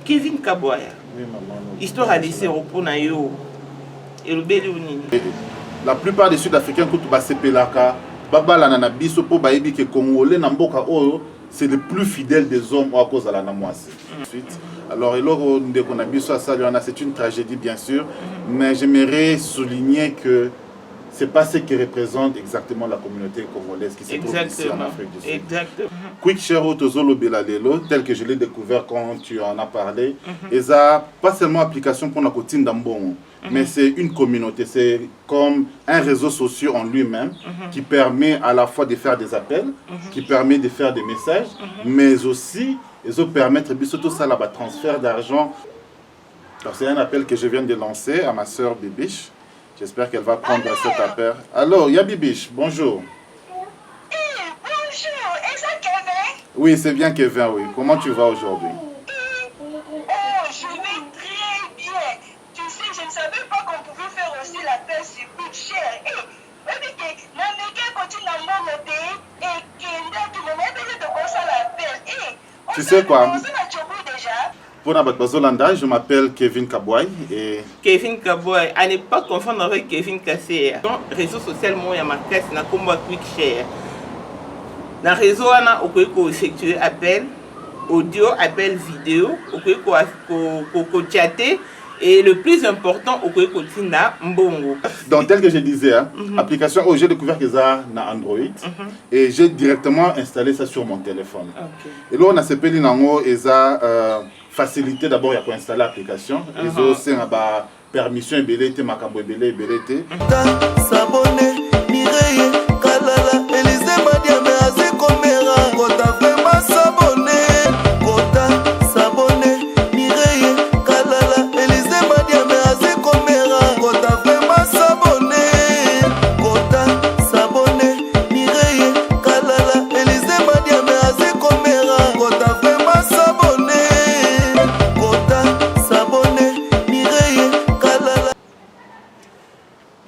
Kevin Kaboya. Oui, maman. Histoire à laisser repos na yo. Et le bel la plupart des Sud-Africains qui ont été pelaka, babala na biso po baebi que Congolais na mboka oyo, c'est le plus fidèle des hommes à cause de la namoise. Alors, c'est une tragédie bien sûr, mais j'aimerais souligner que c'est pas ce qui représente exactement la communauté congolaise qui se trouve ici en Afrique du Sud. Exactement. Quick Share Tozolo Belalelo, tel que je l'ai découvert quand tu en as parlé, et ça pas seulement application pour la côte d'Ambon, mais c'est une communauté, c'est comme un réseau social en lui-même qui permet à la fois de faire des appels, qui permet de faire des messages, mais aussi ils permettent tout ça là-bas, transfert d'argent. Alors c'est un appel que je viens de lancer à ma soeur Bibiche. J'espère qu'elle va prendre cet appel. Allô, Yabibiche, bonjour. Bonjour, est-ce que Kevin? Oui, c'est bien Kevin, oui. Comment tu vas aujourd'hui? Je vais très bien. Tu sais, je ne savais pas qu'on pouvait faire aussi l'appel sur Quick Share. Tu sais quoi? Pour Nabatbazolanda, je m'appelle Kevin Kaboy et... Kevin Kaboy, à ne pas confondre avec Kevin Kassé. Dans le réseau social, moi, il y a marqué na combat Quick Share. Dans le réseau, on peut effectuer appel, audio, appel vidéo, on peut chatter. Et le plus important, on peut mbongo. Donc, tel que je disais, application, j'ai découvert que ça na Android et j'ai directement installé ça sur mon téléphone. Et là, on a CP Linango et ça facilité d'abord à installer l'application. Ils ont aussi une permission et belete, makambo et belete. S'abonner, Mireille, Kalala, Élisée Madiame, Azé Komera, Kota vraiment s'abonner, Kota s'abonner, Mireille, Kalala, Élisée Madiame, Azé Komera, Kota vraiment s'abonner, Kota s'abonner, Mireille, Kalala, Élisée Madiame, Azé Komera, Kota vraiment s'abonner, Kota s'abonner, Mireille, Kalala.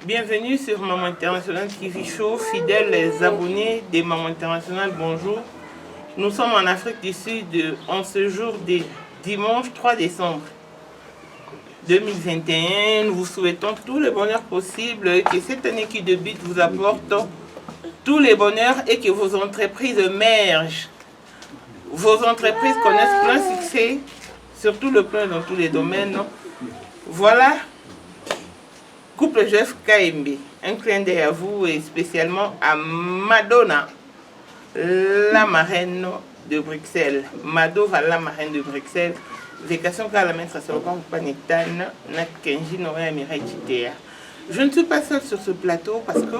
Bienvenue sur Maman International TV Show, fidèles les abonnés de Maman International, bonjour. Nous sommes en Afrique du Sud en ce jour de dimanche 3 décembre 2021. Nous vous souhaitons tout le bonheur possible, que cette année qui débute vous apporte tous les bonheurs et que vos entreprises émergent. Vos entreprises connaissent plein succès, surtout le plein dans tous les domaines. Voilà. Couple Jeff KMB, un clin d'œil à vous et spécialement à Madonna, la marraine de Bruxelles. Madonna, la marraine de Bruxelles. Vacation qu'à la mettre sur le camp Panetane, na Kenji Noé Amirai Chitea. Je ne suis pas seule sur ce plateau parce que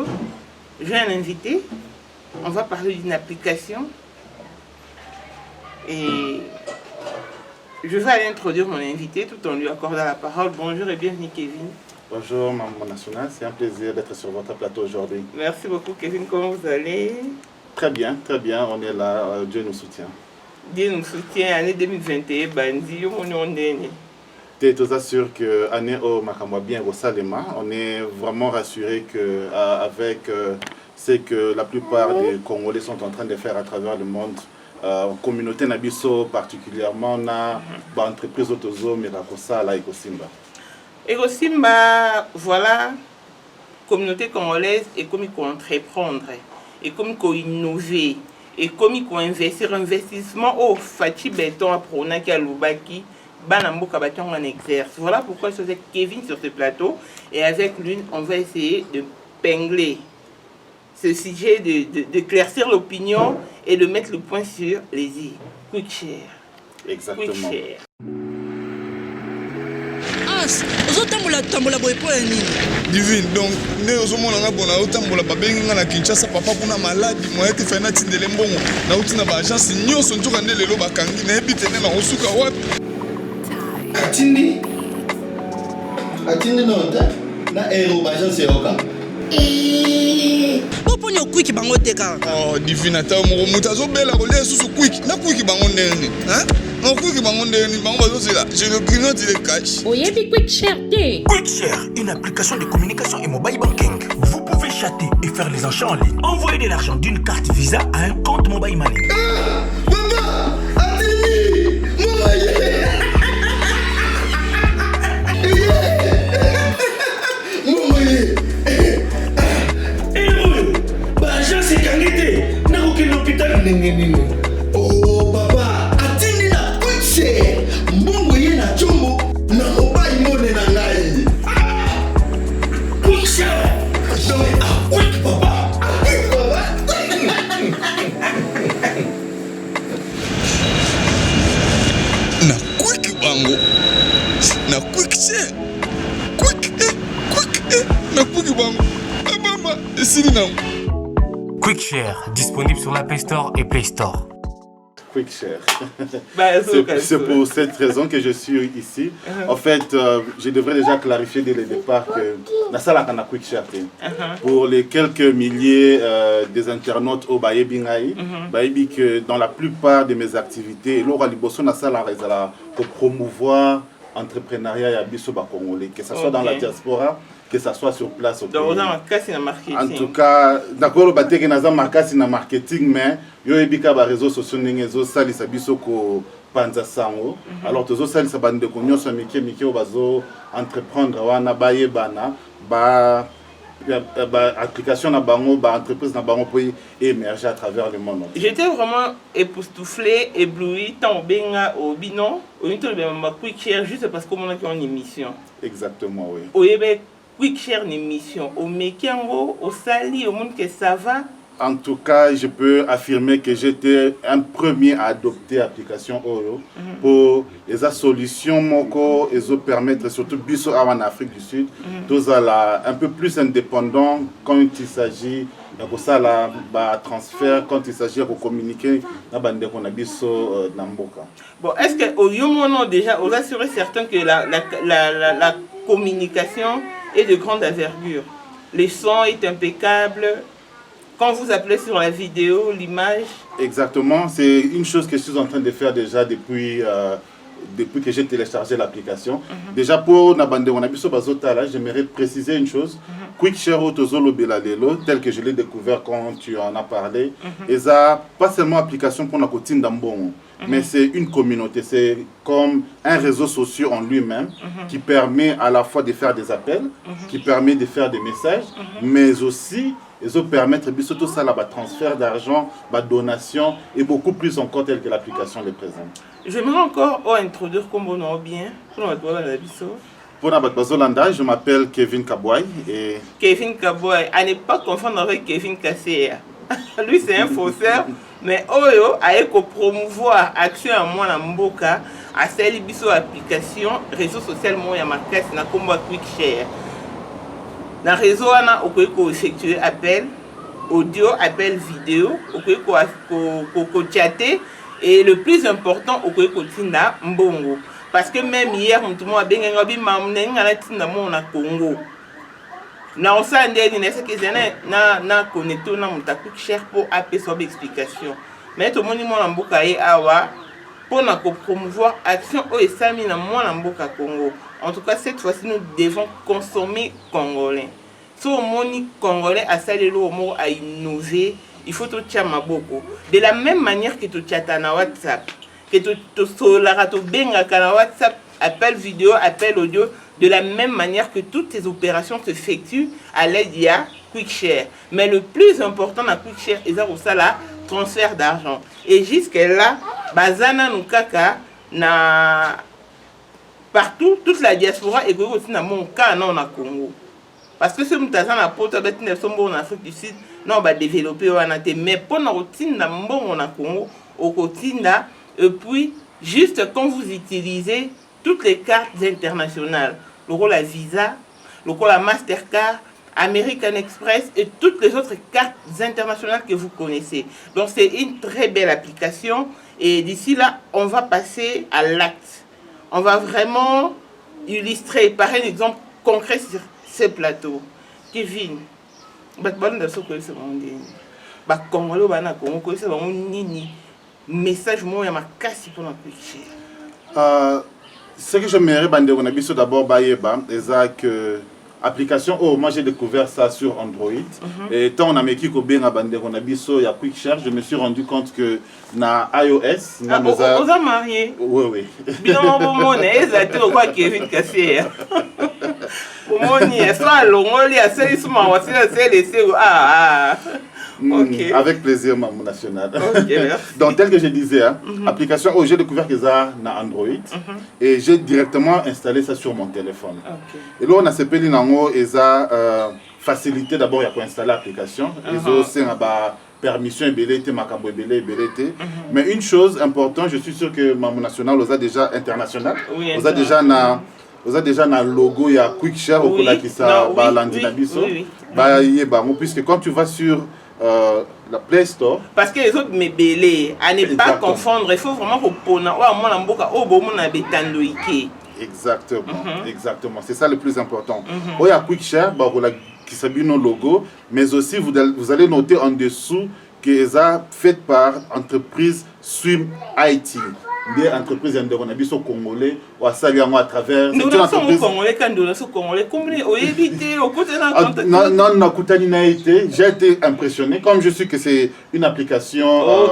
j'ai un invité. On va parler d'une application. Et je vais aller introduire mon invité tout en lui accordant la parole. Bonjour et bienvenue Kevin. Bonjour Maman Nationale, c'est un plaisir d'être sur votre plateau aujourd'hui. Merci beaucoup Kevin, comment vous allez? Très bien, on est là, Dieu nous soutient. Dieu nous soutient, année 2021, Bandi, on est Je t'assure que l'année au Makamwa bien au Salema, on est vraiment rassuré qu'avec ce que la plupart des Congolais sont en train de faire à travers le monde, communauté Nabiso particulièrement, on a entreprise Otozo, Mirakosa, la Ekosimba. Ekosimba, voilà, communauté congolaise et comme il faut entreprendre, et comme il faut innover, et comme il faut investir, investissement au Fati Béton à Pronaki à Lubaki, Banamboka Batan en exerce. Voilà pourquoi je suis avec Kevin sur ce plateau, et avec lui, on va essayer de pingler ce sujet, d'éclaircir l'opinion et de mettre le point sur les i. Quick Share. Exactement. Quick Share. Ozotambola boye po nini divine donc ne ozomona nga bona otambola babengi nga na Kinshasa papa kuna maladi moye te fena tindele mbongo na utina ba agence nyonso njoka nde lelo bakangi na ebite ne na osuka wapi atindi nota na ero ba agence yoka oponyo quick bango teka oh divine ata mo mutazo bela ko le susu quick na quick bango ndeni hein. Je le grignote, il est cash. Quick Share. Quick Share, une application de communication et mobile banking. Vous pouvez chatter et faire les achats en ligne. Envoyer de l'argent d'une carte Visa à un compte mobile money. Papa, attendez, bango na quick share quick na puki bango abamba esili nango. QuickShare, disponible sur l'Apple Store et Play Store. QuickShare. Bah, c'est pour cette raison que je suis ici. En fait, je devrais déjà clarifier dès le départ que la salle a QuickShare. Pour les quelques milliers des internautes au Baïbingaï, Baïbi que dans la plupart de mes activités, Laura Liboso na salle pour promouvoir l'entrepreneuriat à Bisoba Congolais, que ce soit dans la diaspora, que ça soit sur place au pays. En tout cas, d'accord, le bâtiment n'a pas marqué dans marketing, mais il y a des réseaux sociaux qui sont salis à Bisoko Panza Sango. Alors, tous les salis à Bande de Cognon sont Mickey au bazo entreprendre, wana baye bana, ba application na bango, ba entreprise na bango pour émerger à travers le monde. J'étais vraiment époustouflé, ébloui, tant au benga au binon, au nito de ma QuickShare juste parce qu'on a une émission. Exactement, oui. Au Yébec. QuickShare une émission au Mekiango, au Sali, au monde que ça va. En tout cas, je peux affirmer que j'étais un premier à adopter l'application Oro pour les solutions moko et permettre surtout biso en Afrique du Sud, tous un peu plus indépendants quand il s'agit de ça transfert, quand il s'agit de communiquer na bande qu'on a biso namboka. Bon, est-ce que au Yomono déjà, on assuré certain que la communication est de grande envergure. Le son est impeccable. Quand vous appelez sur la vidéo, l'image... Exactement. C'est une chose que je suis en train de faire déjà depuis que j'ai téléchargé l'application. Déjà pour Nabande Wanabiso Bazotala, j'aimerais préciser une chose. QuickShare Otozolo Belalelo, tel que je l'ai découvert quand tu en as parlé, et ça, pas seulement application pour la cotine d'Ambon, mais c'est une communauté, c'est comme un réseau social en lui-même qui permet à la fois de faire des appels, qui permet de faire des messages, mais aussi ils permettent tout ça là, transfert d'argent, donation et beaucoup plus encore tel que l'application le présente. J'aimerais encore introduire comme on bien pour notre Biso. Pour Nabatbazolanda, je m'appelle Kevin Kabouai. Et... Kevin Kabouai, à ne pas confondre avec Kevin Kasséa. Lui, c'est un faussaire, mais Oyo a promouvoir action à moi en Mboka, à celle biso application, réseau social moi ya marqué na combo QuickShare. Dans le réseau, on peut effectuer appel, audio, appel vidéo, on peut chatter, et le plus important, on peut continuer mbongo. Parce que même hier, on a bien Congo. Na osande ni nese que na connecté na muta QuickShare pour appeler sur explication. Mais tout le monde mona mboka e awa pour na promouvoir action o esami na mona mboka Congo. En tout cas, cette fois-ci nous devons consommer congolais. Si on moni congolais a salelo mo a innover, il faut tout tia maboko. De la même manière que tu chatta na WhatsApp, que tu solara to benga na WhatsApp, appel vidéo, appel audio. De la même manière que toutes ces opérations s'effectuent à l'aide de QuickShare. Mais le plus important dans QuickShare, c'est le transfert d'argent. Et jusque-là, Bazana Nukaka, partout, toute la diaspora est aussi dans mon cas non au Congo. Parce que ce que nous avons en Afrique du Sud, nous avons développé, mais pour nous avons au Congo, au quotidien, et puis, juste quand vous utilisez toutes les cartes internationales, le rôle à Visa, le rôle à Mastercard, American Express et toutes les autres cartes internationales que vous connaissez. Donc c'est une très belle application et d'ici là, on va passer à l'acte. On va vraiment illustrer par un exemple concret sur ce plateau. Kevin, message moi ya makasi pour la QuickShare. Ce que j'aimerais d'abord c'est que application moi j'ai découvert ça sur Android et tant on a mis il y a QuickShare, je me suis rendu compte que na iOS vous a marié. Oui. Bien bon exact quoi Kevin Kasséa. Soit longoli a okay. Avec plaisir, Maman National. Okay, donc, tel que je disais, application, j'ai découvert que ça na Android et j'ai directement installé ça sur mon téléphone. Et là, on a CPL Nango et ça facilité d'abord pour installer l'application. Et ça, c'est permission ébélé, Makambo ébélé. Mais une chose importante, je suis sûr que Mamou National, vous a déjà international, vous a déjà un logo, il y a Quickshare, au qui ça, puisque quand tu vas sur la Play Store. Parce que les autres me belé, à ne pas confondre, il faut vraiment reprendre. Exactement, c'est ça le plus important. Il y a Quickshare, qui s'habille nos logos, mais aussi vous allez noter en dessous que ça fait par entreprise Swim IT. Des entreprises indépendantes congolais ou à Saliamo à travers. Nous sommes congolais quand nous sommes congolais. Combien au évité au côté d'un non, j'ai été impressionné. Comme je sais que c'est une application.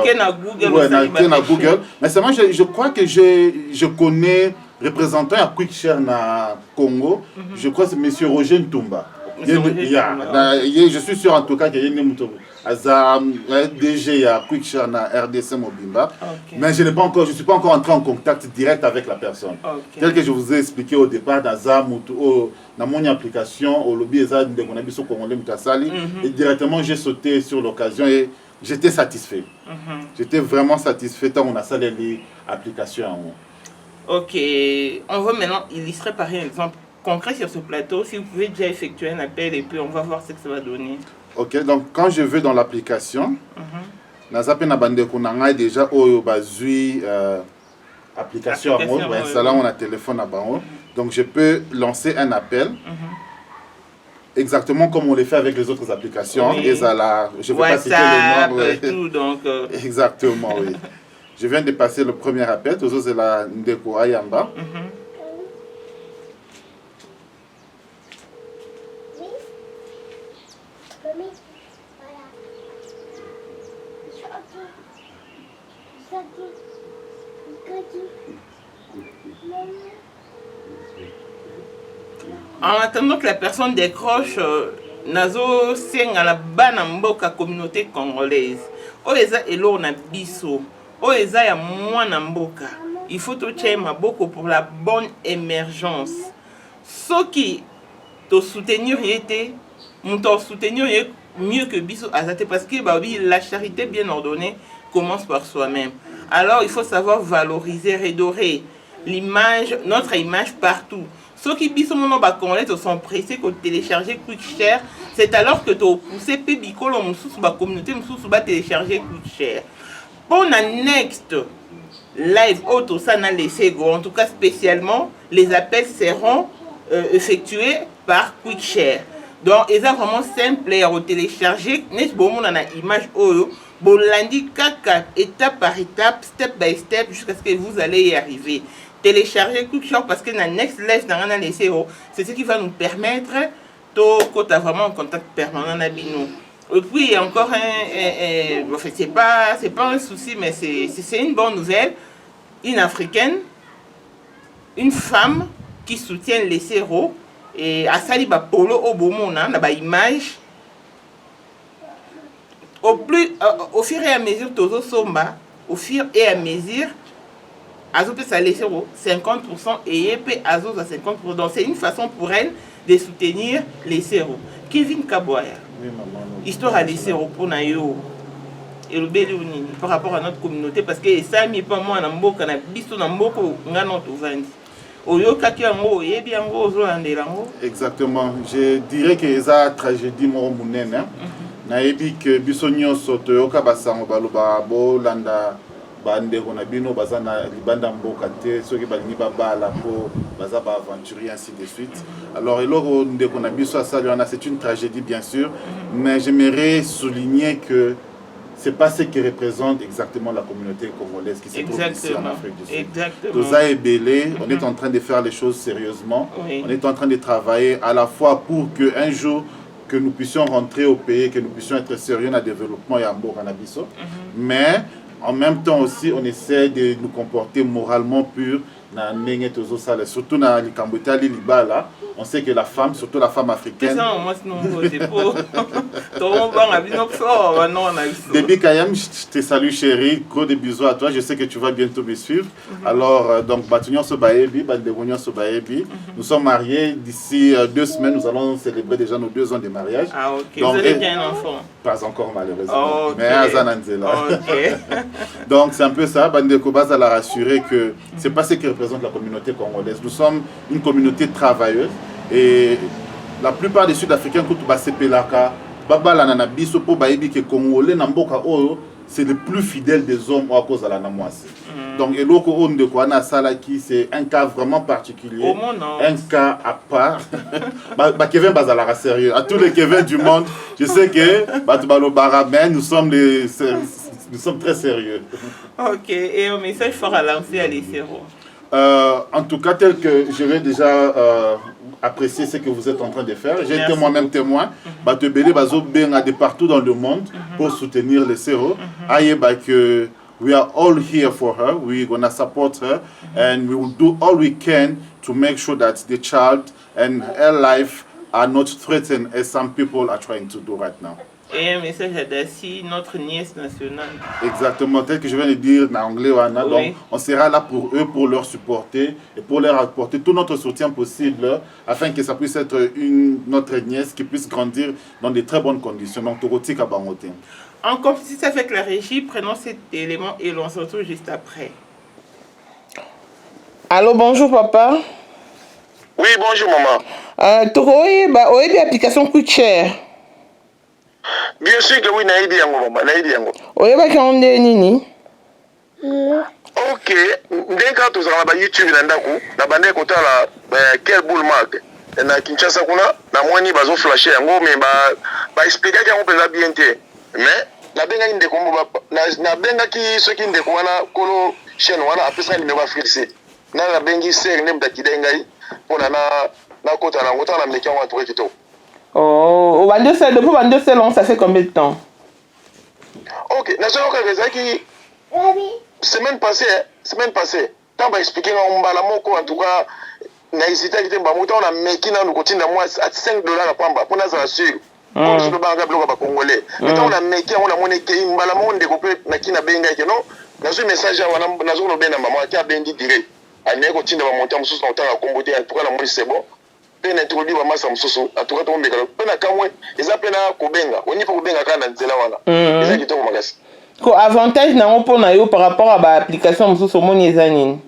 Google. Mais seulement je crois que je connais représentant à Quickshare na Congo. Je crois que c'est Monsieur Roger Ntumba. Je suis sûr en tout cas qu'il y a une DG à Quickshare na RDC Mobimba, mais je ne suis pas encore entré en contact direct avec la personne. Tel que je vous ai expliqué au départ dans mon application au lobby et directement j'ai sauté sur l'occasion et j'étais satisfait. J'étais vraiment satisfait tant on a salé l'application. Ok, on va maintenant illustrer par exemple concret sur ce plateau. Si vous pouvez déjà effectuer un appel et puis on va voir ce que ça va donner. Ok, donc quand je vais dans l'application, déjà application on a téléphone à bango. Donc je peux lancer un appel exactement comme on le fait avec les autres applications. Et ça, je vais pas citer le nom. Donc, exactement, oui. Je viens de passer le premier appel. Toujours c'est la Ndeko Ayamba. En attendant que la personne décroche, nazo senga la bana mboka communauté congolaise. Oeza elo na biso. Oeza ya mwana mboka. Il faut toche maboko pour la bonne émergence. Ce qui te soutenir était, mon soutenir mieux que biso azate parce que la charité bien ordonnée commence par soi-même. Alors il faut savoir valoriser, redorer l'image, notre image partout. Ceux qui bisous mon congolais sont pressés de télécharger Quickshare, c'est alors que tu as poussé Pébicolo la communauté va télécharger Quickshare. Pour la next live auto ça n'a laissé en tout cas spécialement les appels seront effectués par Quickshare. Donc ils sont vraiment simple à télécharger. N'est-ce pas mon image oyo bolandi kaka étape par étape, step by step jusqu'à ce que vous allez y arriver. Télécharger Quickshare parce que la next live dans les CO, c'est ce qui va nous permettre de vraiment un contact permanent avec nous. Et puis il y a encore c'est pas un souci mais c'est une bonne nouvelle. Une africaine, une femme qui soutient les CO et à sali ba polo au bomona na ba image au fur et à mesure tozo somba au fur et à mesure Azo peut s'aller 50% et Yepé Azo à 50%. Donc c'est une façon pour elle de soutenir les séros. Kevin Kaboya, histoire à les séros pour Nayo et le Bélouni par rapport à notre communauté parce que ça n'est pas moi dans beaucoup na biso dans beaucoup ngano to vandi. Oyo kaki yango yebi yango ozo landelango. Exactement. Je dirais que ça tragédie mo munene. Na yebi que biso nyonso to yoka basango baloba bo landa bande on a bino bazana libanda mboka te ceux qui balingi babala po baza ba aventurier ainsi de suite. Alors eloko ndeko na biso asaliana c'est une tragédie bien sûr, mais j'aimerais souligner que c'est pas ce qui représente exactement la communauté congolaise qui se trouve ici en Afrique du Sud. Exactement. Toza et Belé, on est en train de faire les choses sérieusement. On est en train de travailler à la fois pour que un jour que nous puissions rentrer au pays, que nous puissions être sérieux dans le développement et en Bouranabiso, mais en même temps aussi, on essaie de nous comporter moralement pur na ndenge tozosala surtout na likambo etali libala. On sait que la femme, surtout la femme africaine. Déby Kayam, je te salue chérie, gros des bisous à toi, je sais que tu vas bientôt me suivre. Alors, donc, nous sommes mariés, d'ici 2 semaines, nous allons célébrer déjà nos 2 ans de mariage. Ah ok, donc, vous avez bien un enfant? Pas encore malheureusement, okay. Mais à Zananzela. Okay. Donc c'est un peu ça, Bandeko Baz a rassuré que c'est pas ce qui représente la communauté congolaise. Nous sommes une communauté travailleuse et la plupart des Sud-Africains qui sont Pelaka, Baba Lanana Biso po Baïbi que Congolais Namboka Oyo, c'est le plus fidèle des hommes à cause de la Namwasi. Donc Eloko On de Kwana Salaki, c'est un cas vraiment particulier, un cas à part. Kevin Bazalara sérieux, à tous les Kevin du monde, je sais que Batubalo Barabin, nous sommes très sérieux. Ok, et un message fort à lancer à l'Isero. En tout cas, tel que je vais déjà apprécier ce que vous êtes en train de faire. J'ai été moi-même témoin. Batubele Bazo Benga de partout dans le monde pour soutenir les Sero. Que we are all here for her. We're gonna support her, and we will do all we can to make sure that the child and her life are not threatened as some people are trying to do right now. Et un message à Dassi, notre nièce nationale. Exactement, tel que je viens de dire en anglais. Oui. Donc, on sera là pour eux, pour leur supporter et pour leur apporter tout notre soutien possible afin que ça puisse être notre nièce qui puisse grandir dans de très bonnes conditions. Donc, Torotika Bangote. En compétition avec la régie, prenons cet élément et l'on se retrouve juste après. Allô, bonjour papa. Oui, bonjour maman. Tu as une application coûte cher. Bien sûr que oui, naïdi yango maman, naïdi yango. Oui, bah quand on est nini. Ok, dès que tu as YouTube nandaku, na bande kotala quel bull mark. Na Kinshasa kuna na mwani bazo flasher yango mais ba expliquer yango penza bien te. Mais na benga ndeko na benga ki ceux qui ndeko wana kolo chaîne wana apesa ni ba fixer. Na bengi ser nem dakide ngai pona na kota na ngota na meki yango atoué kito. Oh, depuis 22 salons, ça fait combien de temps? Ok, na solo ka rezaki semaine passée, tant ba expliquer na mbala moko en tout cas na hésité kite ba mota na meki na nukotinda moi à $5 pamba pona za sûr. Comme sur le banga bloc ba congolais. Mais tant na meki on a moné ke mbala mo ndeko pe na kina benga ke non. Na zo message wana na zo no bena maman ki a bendi direct. Ane ko tinda ba monta mususu na tanga kombote en tout cas na moi c'est bon. Pena introduit ba masa mususu en tout cas to mbeka. Pena kamwe eza pena kobenga. Oni po kobenga kana nzela wana. Eza kitoko makasi. Ko avantage na ngo pona yo par rapport à ba application mususu moni eza nini?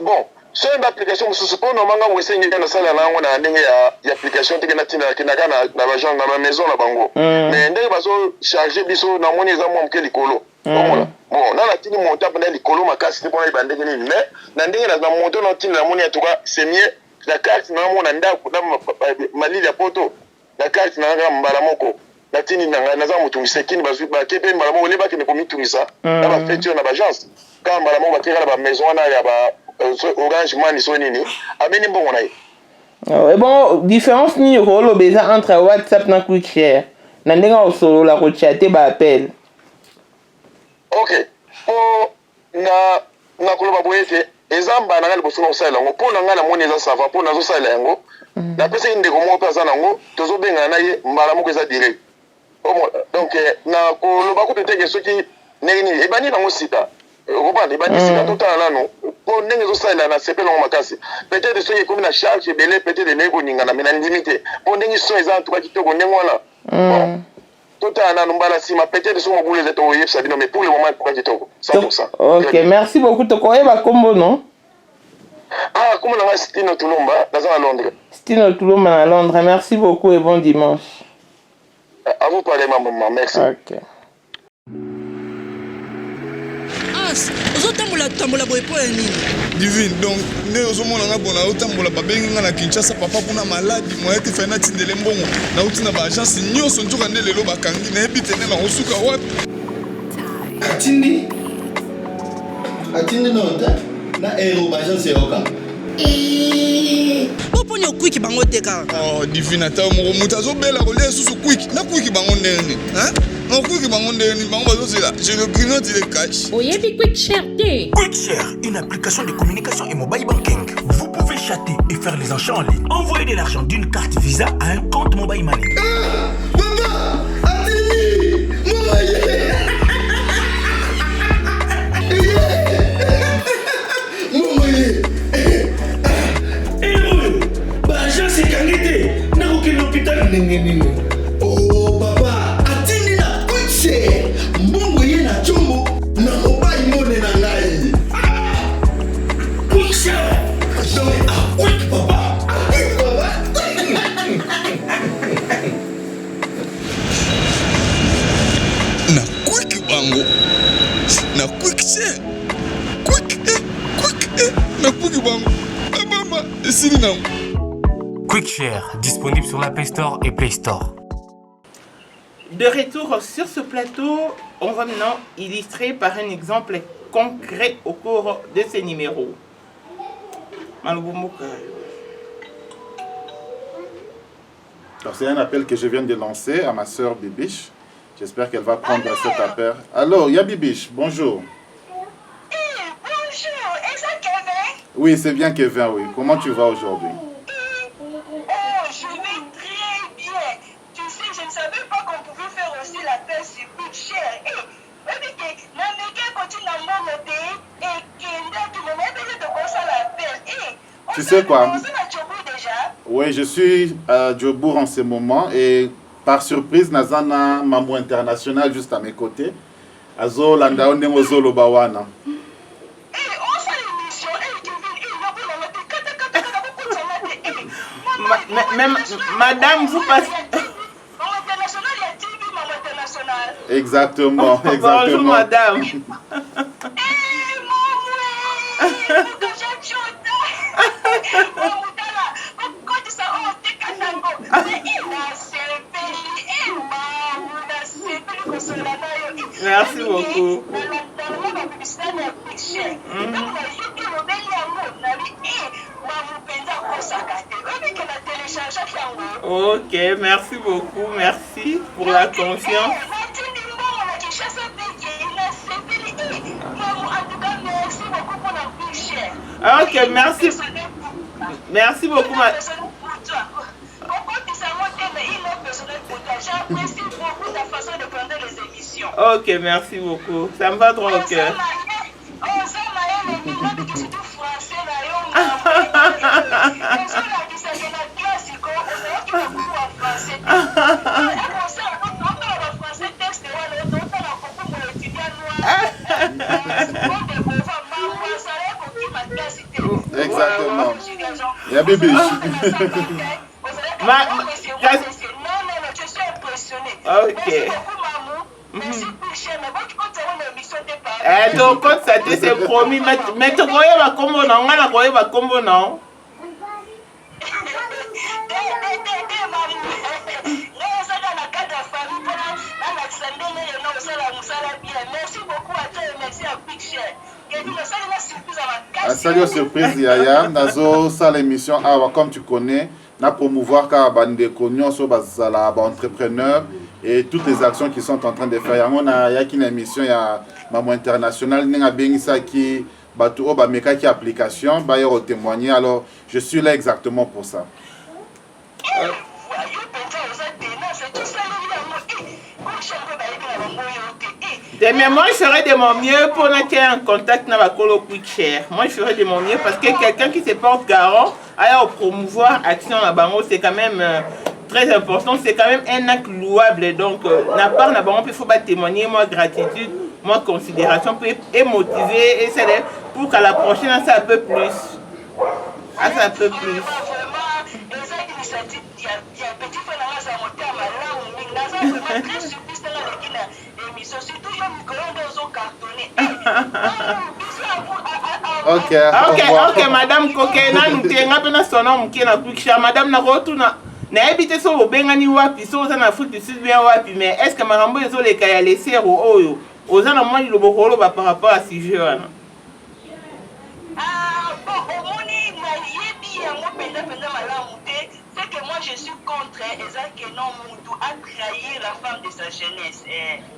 Bon, sur une application mususu po no manga mwese ngi na sala na ngo na ndenge ya application teke na tina kinaka na ba gens na maison na bango. Mais ndenge bazo charger biso na moni eza mo mke likolo. Bon, na tini monta pena likolo makasi te pona ibandenge nini mais na ndenge na monto na tini na moni en tout cas c'est mieux la carte na mona ndako na malili ya poto la carte na nga mbala moko na tini na za mutungisa kini bazwi ba kepe mbala moko leba kini komitungisa na ba feature na ba agence quand mbala moko bakira ba maison na ya ba Orange Money so nini ameni mbongo na ye. Et bon, différence ni rolo beza entre WhatsApp na Quick Share na ndenge o solo la ko chatter ba appel. Ok, po na koloba boyete ezamba na ngali bosuno osala yango po na ngana moni eza sava po nazo sala yango na pesa ndeko mo pesa nango tozo benga na ye mbala moko eza direct. Donc na koloba ko tete soki neni ebani nango sita robande ebani sita totala nano po ndenge zo sala na sepe nango makasi peut-être soki komi na charge belé peut-être nego ninga na mena limité po ndenge so eza en tout cas kitoko ndenge wana. Totala nano mbala sima peut-être so mo boule zeto yep sabino mais pour le moment pour kitoko 100%. OK, merci beaucoup to koyeba kombo non? Ah, comment on a Stino Tulumba, dans à Londres. Stino Tulumba à Londres, merci beaucoup et bon dimanche. À vous parler, maman, merci. Ok. As, ozotambola boye po ya nini? Divine, donc ne ozomona nga bona otambola babengi nga na Kinshasa papa kuna maladi moya te fana tindele mbongo na utina ba agence nyonso njoka nde lelo bakangi na yebi tene na osuka wapi. Atindi nota na ero ba agence yoka. omoni okwiki bango te kaka. Oh, divine ata moko moto azobela kolia susu kwiki na kwiki bango ndeni okwiki bango ndeni bango bazozela je le grignote il est cash. Oyebi QuickShare te. QuickShare, une application de communication et mobile banking. Vous pouvez chatter et faire les achats en ligne. Envoyez de l'argent d'une carte Visa à un compte mobile money. Papa, Ateli, oh papa, atindi na QuickShare. Mbongo ye na chombo na mobile money na ngai. QuickShare. Donc quick papa. Quick papa. Na quick bango. Na QuickShare. Na quick bango. Mama, c'est non. QuickShare, disponible sur l'Apple Store et Play Store. De retour sur ce plateau, on va maintenant illustrer par un exemple concret au cours de ces numéros. Alors, c'est un appel que je viens de lancer à ma sœur Bibiche. J'espère qu'elle va prendre cet appel. Allô, Ya Bibiche, bonjour. Bonjour, est-ce que Kevin? Oui, c'est bien Kevin, oui. Comment tu vas aujourd'hui? Je vais très bien. Tu sais, je ne savais pas qu'on pouvait faire aussi l'appel sur QuickShare. Tu sais quoi? Oui, je suis à Djobour en ce moment et par surprise, Nazana Mamou International juste à mes côtés. Azo Landao Nengozo Lobawana. Madame, vous passez... Exactement, exactement. Bonjour madame. Merci beaucoup. Ok, merci beaucoup, merci pour la confiance. Ok, merci. Merci beaucoup. Ok, merci beaucoup. Ça me va droit au cœur. Exactement. Il y a bébé. Ok. Donc, quand ça c'est promis, mais tu vois, va comme on va comme on merci beaucoup à toi et merci à QuickShare. Salut, surprise Yaya. Nazo, ça l'émission, comme tu connais, na promouvoir car bande cognon sur bazala entrepreneur et toutes les actions qui sont en train de faire. On a une émission ya Maman International n'enga bengisa qui batu oba meka qui application ba yo témoigner. Alors je suis là exactement pour ça. Mais moi, je ferais de mon mieux pour qu'il y ait un contact avec le QuickShare. Moi, je ferais de mon mieux parce que quelqu'un qui se porte garant à promouvoir Action à Bango, c'est quand même très important. C'est quand même un acte louable. Donc, il faut témoigner, moi, gratitude, moi, considération, et motiver, et c'est pour qu'à la prochaine, ça un peu plus. Ah, ça un peu plus. Ok, madame Kokena, nous t'es sonnom qui est la QuickShare. Madame Narotuna, n'a habité sur le Bengani Wapi, sur en Afrique du Sud, bien Wapi, mais est-ce que Marambo est sur les Kaya laissés au Oyo? Aux ans, moi, il le Bokolo par rapport à ce jeu. Ah, bon, au Moni, ma yébi, c'est que moi je suis contre et que non Moutou a trahi la femme de sa jeunesse.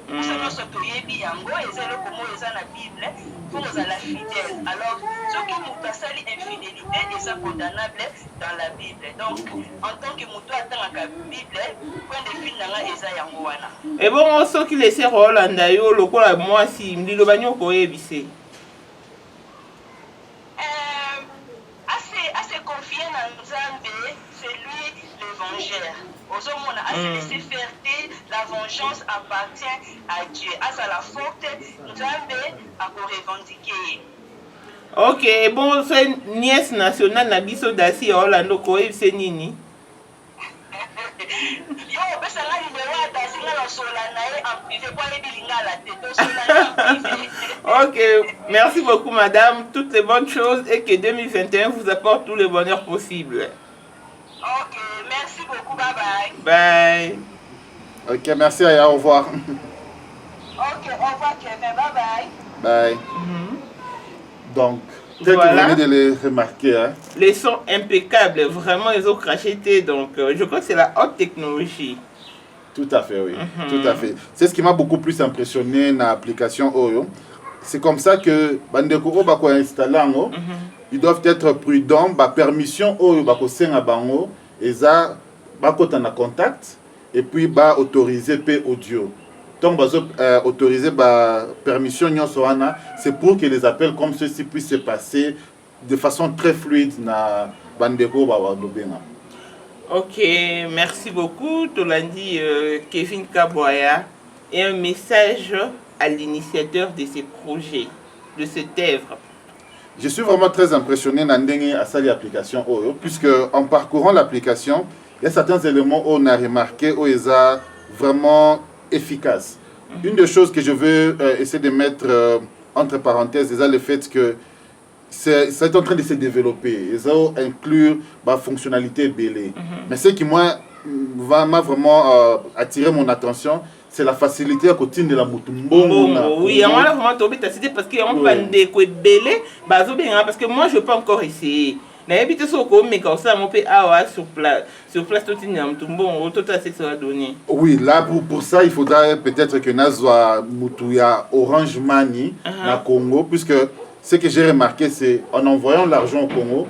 Nous sommes sotoyés biango et c'est le comment ils ont la Bible pour nous à la fidèle. Alors ce qui Moutou a sali infidélité est condamnable dans la Bible. Donc en tant que Moutou attend la Bible, point de vue nanga eza yango wana. Et bon ce qui laisse Rolanda yo lokola moi si mlilo banyo ko ebise. Assez confié dans Nzambe, c'est lui l'évangile. Aux hommes, on a laissé faire la vengeance appartient à Dieu. À la faute, Nzambe a revendiqué. Ok, bon, c'est nièce nationale na biso dasi ya Orlando ko ebise nini? Yo, pesa nga numéro ya dasi nga na sola na ye en privé kwa ebilinga la tête. Sola en privé. Ok, merci beaucoup madame, toutes les bonnes choses et que 2021 vous apporte tout le bonheur possible. Ok, merci beaucoup, bye bye. Bye. Ok, merci Aya, au revoir. Ok, au revoir Kevin, bye bye. Bye. Donc, tel voilà. Que vous venez de les remarquer. Hein. Les sons impeccables, vraiment ils ont cracheté, donc je crois que c'est la haute technologie. Tout à fait, oui. Tout à fait. C'est ce qui m'a beaucoup plus impressionné dans l'application Oyo. C'est comme ça que Bandeko Obako installé en ils doivent être prudents. Ba permission Oyo Bako Senga Bango, et ça, Bako en contact, et puis ba autoriser P audio. Donc, autoriser la permission, c'est pour que les appels comme ceci puissent se passer de façon très fluide dans Bandeko Bawadobena. Ok, merci beaucoup, Tolandi Kevin Kaboya. Et un message à l'initiateur de ces projets, de cette œuvre. Je suis vraiment très impressionné dans l'application Oyo, puisque en parcourant l'application, il y a certains éléments où on a remarqué où ils sont vraiment efficaces. Une des choses que je veux essayer de mettre entre parenthèses, c'est le fait que c'est en train de se développer. Ils ont inclure la fonctionnalité belée. Mais ce qui m'a vraiment attiré mon attention, c'est la facilité à côté de la Mutumbo. Oui, on a vraiment tombé parce qu'on peut de belé, parce que moi je peux encore essayer. N'habite sur comme mais comme ça on peut avoir sur place tout ça donné. Oui, là pour ça il faudra peut-être que Nazwa Mutuya Orange Money na Congo, puisque ce que j'ai remarqué c'est en envoyant l'argent au Congo,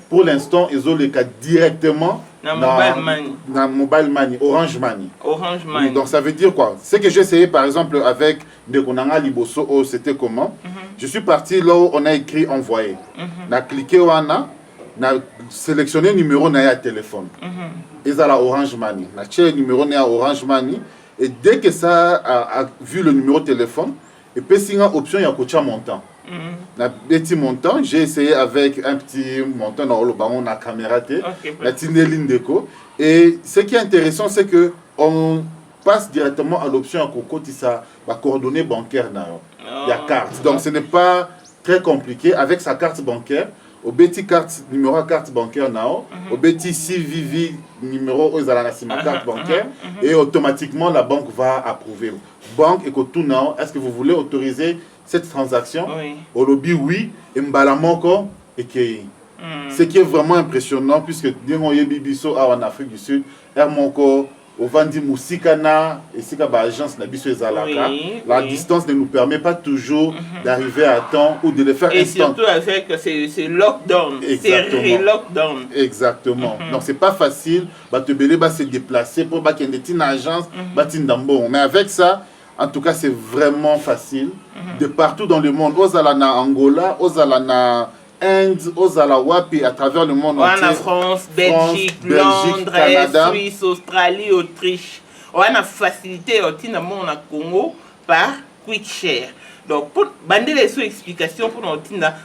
pour l'instant ils ont le cas directement dans Mobile Money, Orange Money. Orange Money. Oui, donc ça veut dire quoi? Ce que j'ai essayé par exemple avec Ndekonanga Liboso, c'était comment? Je suis parti là où on a écrit envoyer. On a cliqué Wana. Na sélectionné le numéro na ya téléphone. Et ça la Orange Money. Na ché numéro na Orange Money et dès que ça a vu le numéro de téléphone et puis si une option ya coach montant. Na petit montant, j'ai essayé avec un petit montant dans le ballon na caméra té, la ligne déco et ce qui est intéressant c'est que on passe directement à l'option à côté ça va coordonnées bancaires na ya carte. Donc ce n'est pas très compliqué avec sa carte bancaire. Au petit numéro de carte bancaire au petit CVV numéro aux ma carte bancaire et automatiquement la banque va approuver. Banque et tout est-ce que vous voulez autoriser cette transaction? Au lobby oui et mbalamoko et qui ce qui est vraiment impressionnant puisque en Afrique du Sud Hermonko au Vandi Moussikana et c'est qu'à l'agence la distance ne nous permet pas toujours d'arriver à temps ou de le faire instant. Et surtout avec ces lockdown, ces lockdown. Exactement. Donc c'est pas facile, se déplacer pour qu'il y ait une agence, mais avec ça, en tout cas c'est vraiment facile. De partout dans le monde, aux Alana Angola, aux Alana Inde, aux Alawapi, à travers le monde entier. En France, Belgique, Londres, Canada. Suisse, Australie, Autriche. On a facilité au Congo par QuickShare. Donc, pour bander les sous-explications pour notre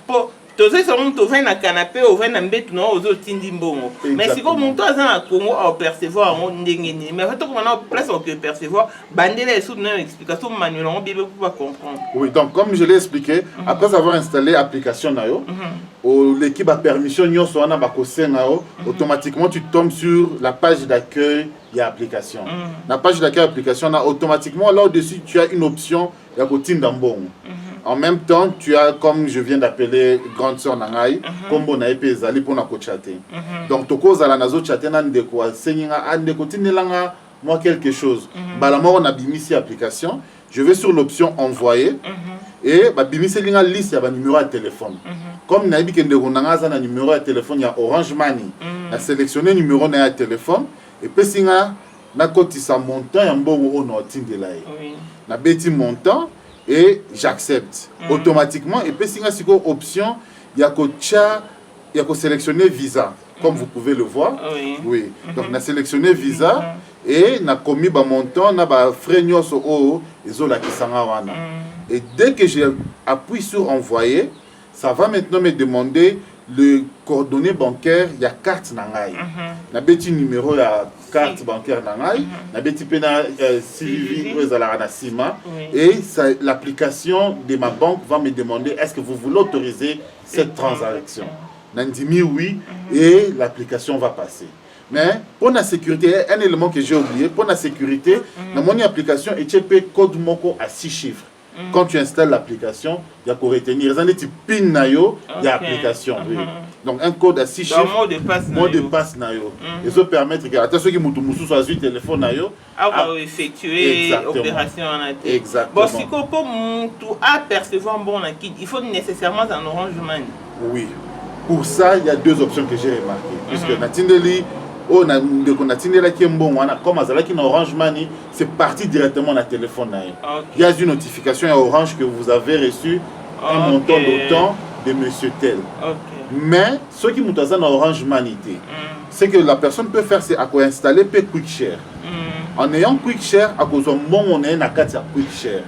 pour tous ceux qui sont dans canapé, ou dans mbet, non, aux autres Tindimbongo. Mais si vous montez dans Congo, on percevoir, on n'engage. Mais quand on a place, on peut percevoir, bander les sous-explications manuellement, on peut pas comprendre. Oui, donc comme je l'ai expliqué, après avoir installé l'application Nayo, l'équipe a permission, automatiquement tu tombes sur la page d'accueil de l'application. La page d'accueil de l'application, automatiquement là au-dessus, tu as une option, il y a En même temps, tu as, comme je viens d'appeler grande sœur Nangai, comme on a épé ezali pour na chatter. Donc, toko zala nazo chatter nan deko senginga andeko tinelanga moi quelque chose. Balamo on a bimisi application, je vais sur l'option envoyer et ba bimisi linga liste ya ba numéro de téléphone. Comme nabi kende konanga za na numéro de téléphone ya Orange Money. Na sélectionner numéro na téléphone et puis singa na kotisa montant ya mbongo ono tindela ye. Na beti montant et j'accepte automatiquement et puis singa siko option ya ko sélectionner visa comme vous pouvez le voir. Oui. Donc na sélectionner visa et na commis ba montant na ba frais nyoso o ezola kisanga wana. Et dès que j'appuie sur envoyer, ça va maintenant me demander le coordonnées bancaire, il y a carte nangai. Na beti numéro ya carte bancaire nangai, na beti pena CVV na Sima et l'application de ma banque va me demander est-ce que vous voulez autoriser cette transaction. Nandimi oui et l'application va passer. Mais pour la sécurité, un élément que j'ai oublié, pour la sécurité, dans mon application, il y a un code moko à 6 chiffres. Quand tu installes l'application, il y a pour retenir. Il y a PIN nayo, il y a l'application. Donc un code à 6 chiffres. Mot de passe nayo. Et ça permet que attention que mutu soit sur téléphone nayo. Effectuer opération en AT. Exactement. Bon, si pour mutu apercevoir bon kit, il faut nécessairement un Orange Money. Oui. Pour ça, il y a 2 options que j'ai remarquées. Puisque Natindeli comme Azalaki na Orange Money, c'est parti directement dans le téléphone. Il y a une notification à Orange que vous avez reçu un montant d'autant de monsieur tel. Mais ce qui nous dans Orange Money, c'est que la personne peut faire, c'est installer QuickShare. En ayant QuickShare, à cause de bon on est na carte QuickShare.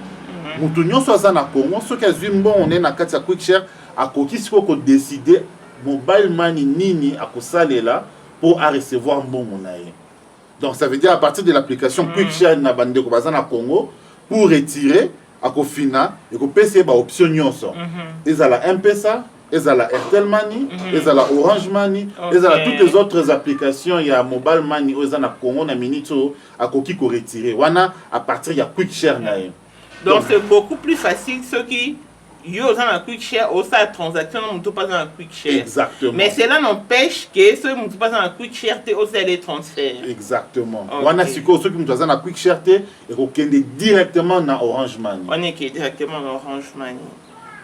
Moutounion soit na Congo, ce qui est bon on est na carte QuickShare, à cause qu'il faut décider mobile money nini à cause ça là. Pour recevoir bon monaï. Donc ça veut dire à partir de l'application QuickShare na bande ko bazana Congo pour retirer à Kofina et ko PC ba option nyonso. Ezala M-Pesa, ezala Airtel Money, ezala Orange Money, ezala toutes les autres applications il y a mobile money ezana Congo na minito à koki ko retirer. Wana à partir ya QuickShare na. Donc c'est beaucoup plus facile ceux qui yo dans la QuickShare ou sa transaction non pas dans la QuickShare. Exactement. Mais cela n'empêche que ceux qui pas dans la QuickShare te aussi les transferts. Exactement. On a siko ceux qui dans la QuickShare te et ko kende directement dans Orange Money. On est directement dans Orange Money.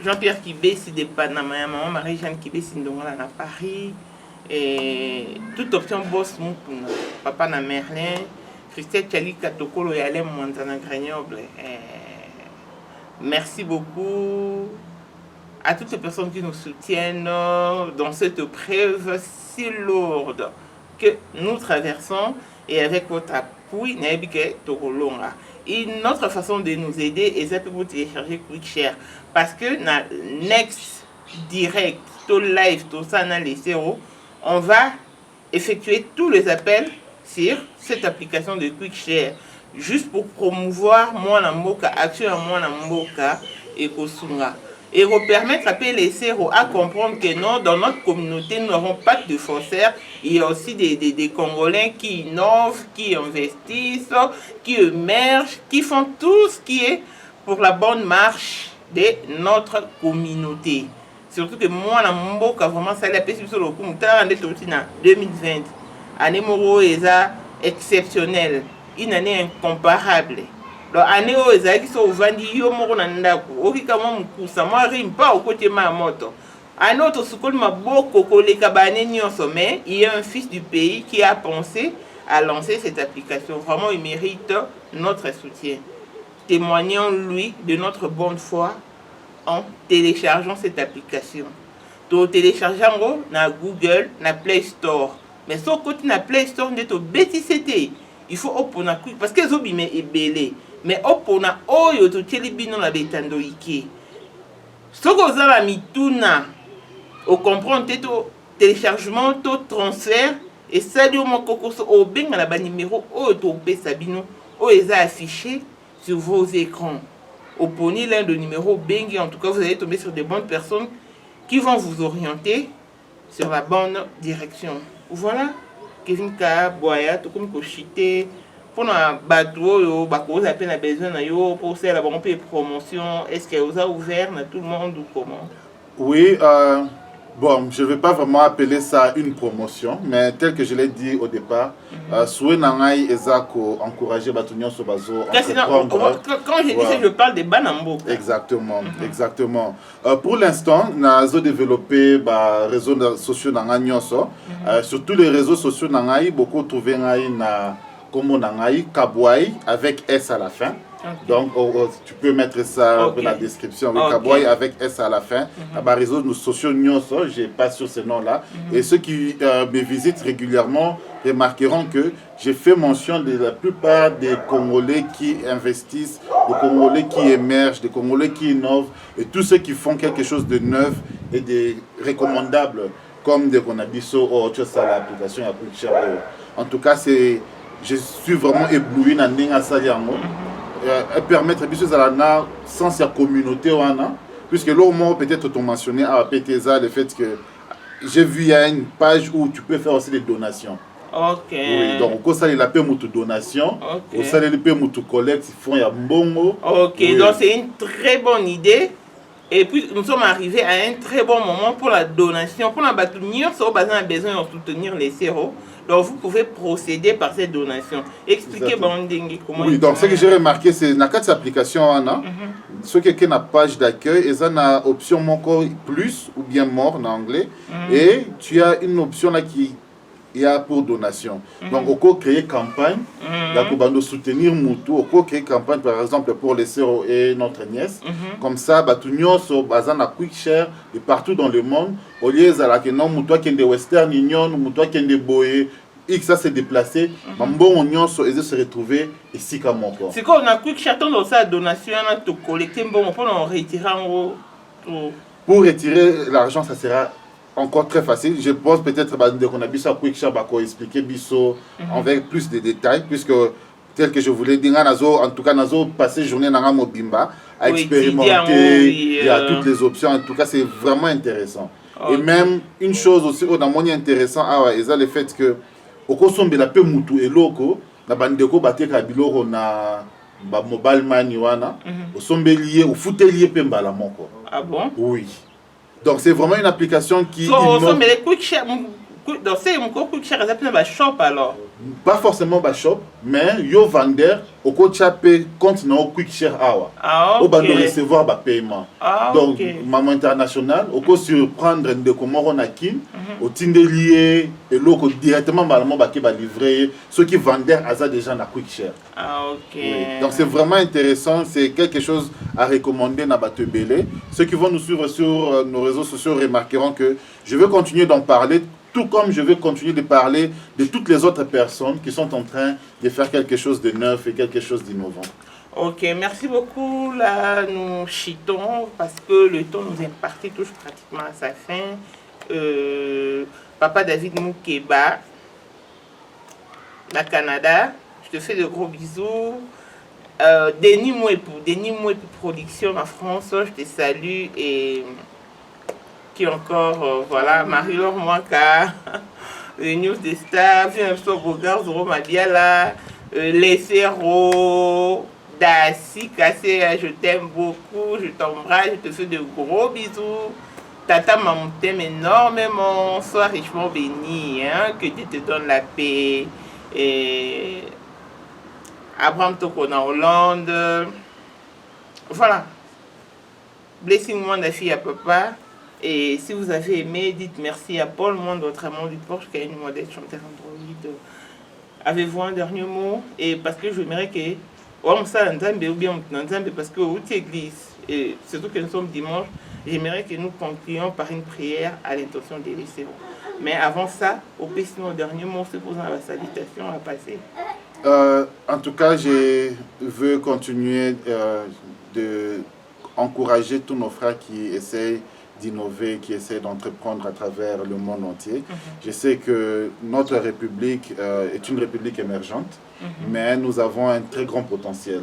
Jean-Pierre Kibé c'est de Panama, maman Marie-Jeanne Kibé c'est ndongola na Paris et toute option boss mon papa na Merlin, Christelle Chalika Tokolo et Alain Montana Grenoble. Merci beaucoup à toutes les personnes qui nous soutiennent dans cette preuve si lourde que nous traversons et avec votre appui, une autre façon de nous aider est de vous télécharger QuickShare parce que dans Next Direct, tout live, tout ça dans les zéros, on va effectuer tous les appels sur cette application de QuickShare. Juste pour promouvoir moi na mboka action moi na mboka et kosunga et vous permettre à les zéros à comprendre que non dans notre communauté nous n'avons pas de faussaires, il y a aussi des Congolais qui innovent, qui investissent, qui émergent, qui font tout ce qui est pour la bonne marche de notre communauté. Surtout que moi na mboka vraiment ça l'a payé sur le coup en 2020 année moro eza exceptionnelle. Une année incomparable. Donc, année où ils ont dit que yo moko na ndako, okikama mukusa, moi rimpa au côté ma moto. Un autre sukol ma boko koleka bane nyonso, mais il y a un fils du pays qui a pensé à lancer cette application. Vraiment, il mérite notre soutien. Témoignons-lui de notre bonne foi en téléchargeant cette application. Tu télécharges na Google, na Play Store. Mais ce côté na Play Store, on est au BTCT. Il faut opona quick parce que zobi me ebele mais opona oyo to teli bino na betando ike soko za la mituna au comprendre to téléchargement to transfert et ça dio moko so o benga na ba numéro oyo to pesa bino o eza affiché sur vos écrans oponi l'un de numéro bengi en tout cas vous allez tomber sur des bonnes personnes qui vont vous orienter sur la bonne direction. Voilà Kevin Ka Boya, tout comme Kochité, pour un bateau, vous avez besoin pour faire la bonne promotion. Est-ce que vous avez ouvert à tout le monde ou comment? Oui, bon, je ne vais pas vraiment appeler ça une promotion, mais tel que je l'ai dit au départ, souhait nangai ezako encourager batunyo sobazo entreprendre. Quand je dis ça, je parle des banambo. Exactement, exactement. Pour l'instant, nous avons développé les réseaux sociaux nangai nyonso. Sur tous les réseaux sociaux nangai, beaucoup trouvé na comme nangai Kabouai avec S à la fin. Okay. Donc, tu peux mettre ça dans la description. Oui, Kabouai avec S à la fin. Les réseaux sociaux, je n'ai pas sur ce nom-là. Et ceux qui me visitent régulièrement remarqueront que j'ai fait mention de la plupart des Congolais qui investissent, des Congolais qui émergent, des Congolais qui innovent et tous ceux qui font quelque chose de neuf et de recommandable, comme des Konabiso ou autre chose à l'application. En tout cas, je suis vraiment ébloui dans Ninga Saliango. Permettre à Zalana sans sa communauté puisque là au moins peut-être tu mentionné à PTZ le fait que j'ai vu il y a une page où tu peux faire aussi des donations. Ok. Oui, donc au ça il a payé mon donation, au ça il paye mon collecte, ils font il y a bongo. Ok, oui. Donc c'est une très bonne idée. Et puis nous sommes arrivés à un très bon moment pour la donation. Pour la bâtonnière, on a besoin de soutenir les CRO. Donc vous pouvez procéder par cette donation. Expliquez Bandingi comment. Oui, donc ce que j'ai remarqué, c'est dans cette application, ceux qui ont une page d'accueil, ils ont une option encore plus ou bien mort en anglais. Et tu as une option là qui il y a pour donation. Donc, on peut créer campagne, on peut soutenir Moutou, on peut créer campagne par exemple pour les sœurs et notre nièce. Comme ça, tout le monde a quick share et partout dans le monde. Au lieu de non, Moutou qui est de Western Union, Moutou qui est de Boé, X ça s'est déplacé, bon on ils se retrouver ici comme encore. C'est quoi on a quick share dans sa donation, on a tout collecté, bon pour en retirer en haut. Pour retirer l'argent, ça sera encore très facile. Je pense peut-être qu'on a vu ça quick share pour expliquer biso avec plus de détails puisque tel que je voulais dire en tout cas nazo passer journée dans Mobimba à expérimenter, il y a toutes les options. En tout cas, c'est vraiment intéressant. Et même une chose aussi dans mon intéressant c'est le fait que au consomme la peu mutu et loko na bandeko bateka biloko na ba mobile money wana au sombe lié au foot lié pe mbala moko. Ah bon? Oui. Donc c'est vraiment une application qui mais les quick share donc c'est mon quick share ça peut shop alors. Pas forcément ba shop mais yo vendeur au coach peut compte na quick share awa. Ah, au bando recevoir ba paiement. Donc maman international au co surprendre de comment on a kin au tindelier et loko directement malement ba ki ba livrer ceux qui vendeur asa déjà na quick share. Ah OK. Oui. Donc c'est vraiment intéressant, c'est quelque chose à recommander na Batebele. Ceux qui vont nous suivre sur nos réseaux sociaux remarqueront que je vais continuer d'en parler. Tout comme je vais continuer de parler de toutes les autres personnes qui sont en train de faire quelque chose de neuf et quelque chose d'innovant. Ok, merci beaucoup. Là, nous chitons parce que le temps nous est parti, touche pratiquement à sa fin. Papa David Moukeba, la Canada, je te fais de gros bisous. Denis Mouepou Production en France, je te salue et... encore, voilà, Marie-Laure Mouaka, les news des stars, Viens-toi Bogard, Zoro Mabiala, les Serro, Dassi, Kassé, je t'aime beaucoup, je t'embrasse, je te fais de gros bisous. Tata maman t'aime énormément, sois richement béni, hein, que Dieu te donne la paix. Et Abraham Tokona Hollande, voilà. Blessing moi la fille à papa. Et si vous avez aimé, dites merci à Paul, monde autrement du Porsche, qui a une modèle chanteur Android. Avez-vous un dernier mot? Et parce que je voudrais que, on ça ou bien parce que où église, et surtout que nous sommes dimanche, j'aimerais que nous concluions par une prière à l'intention des lycéens. Mais avant ça, au sinon, dernier mot, c'est posant la salutation à passer. En tout cas, je veux continuer de encourager tous nos frères qui essayent d'innover, qui essaie d'entreprendre à travers le monde entier. Je sais que notre République est une République émergente, mais nous avons un très grand potentiel.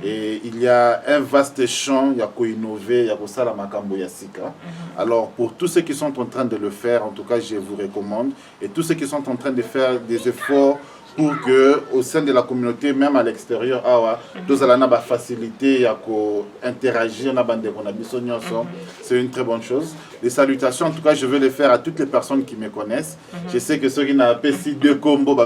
Et il y a un vaste champ, il y a qu'à innover, il y a qu'à la makambo yasika. Alors pour tous ceux qui sont en train de le faire, en tout cas je vous recommande, et tous ceux qui sont en train de faire des efforts pour que au sein de la communauté, même à l'extérieur, tous allons avoir facilité à interagir c'est une très bonne chose. Les salutations, en tout cas, je veux les faire à toutes les personnes qui me connaissent. Je sais que ceux qui n'ont pas si deux combos,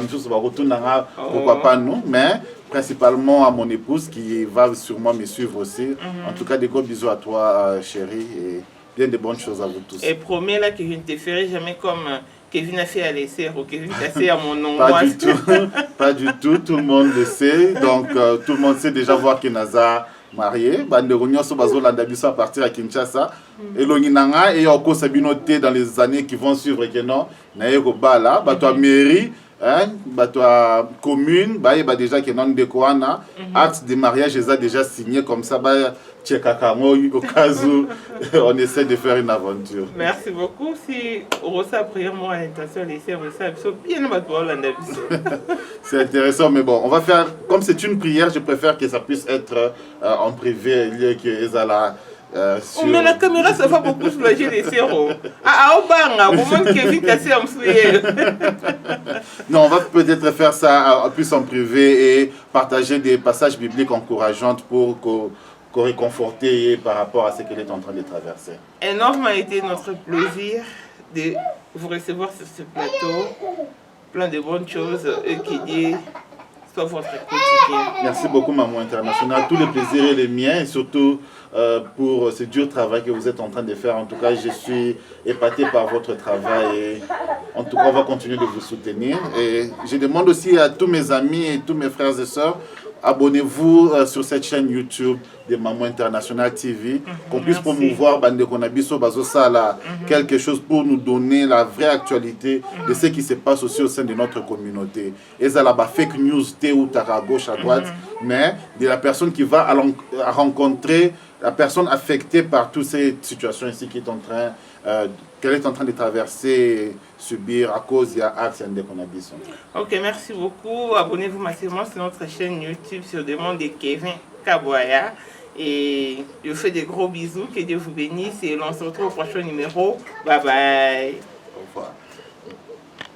pourquoi pas nous, mais principalement à mon épouse qui va sûrement me suivre aussi. En tout cas, des gros bisous à toi, chérie, et bien de bonnes choses à vous tous. Et promets là que je ne te ferai jamais comme Kevin a fait à l'essai ou Kevin a fait à mon nom. Pas du tout, pas du tout, tout le monde le sait. Donc tout le monde sait déjà voir que Naza marié. À partir à Kinshasa. Et l'Oninanga et Oko Sabinoté dans les années qui vont suivre que non, Naeko Bala, Bato mairie. Bato commune, déjà que non de Koana, acte de mariage les a déjà signé comme ça, au cas où on essaie de faire une aventure. Merci beaucoup. Si Rosa prière moi à l'intention de laisser Rosa, bien c'est intéressant, mais bon, on va faire, comme c'est une prière, je préfère que ça puisse être en privé, lieu que Ezala. Mais la caméra, ça va beaucoup soulager les cerveaux. Non, on va peut-être faire ça plus en privé et partager des passages bibliques encourageants pour réconforter par rapport à ce qu'elle est en train de traverser. Énormément été notre plaisir de vous recevoir sur ce plateau. Plein de bonnes choses et qui dit soit votre quotidien. Merci beaucoup, Maman Internationale. Tous les plaisirs et les miens, et surtout pour ce dur travail que vous êtes en train de faire. En tout cas, je suis épaté par votre travail et en tout cas, on va continuer de vous soutenir. Et je demande aussi à tous mes amis et tous mes frères et sœurs, abonnez-vous sur cette chaîne YouTube de Maman Internationale TV, qu'on puisse promouvoir quelque chose pour nous donner la vraie actualité de ce qui se passe aussi au sein de notre communauté. Et ça là fake news ou à gauche, à droite, mais de la personne qui va à rencontrer la personne affectée par toutes ces situations ici qui est en train qu'elle est en train de traverser, subir à cause de l'acte de cannabis. Ok, merci beaucoup. Abonnez-vous massivement sur notre chaîne YouTube sur demande de Kevin Kaboya. Et je vous fais des gros bisous. Que Dieu vous bénisse. Et on se retrouve au prochain numéro. Bye bye.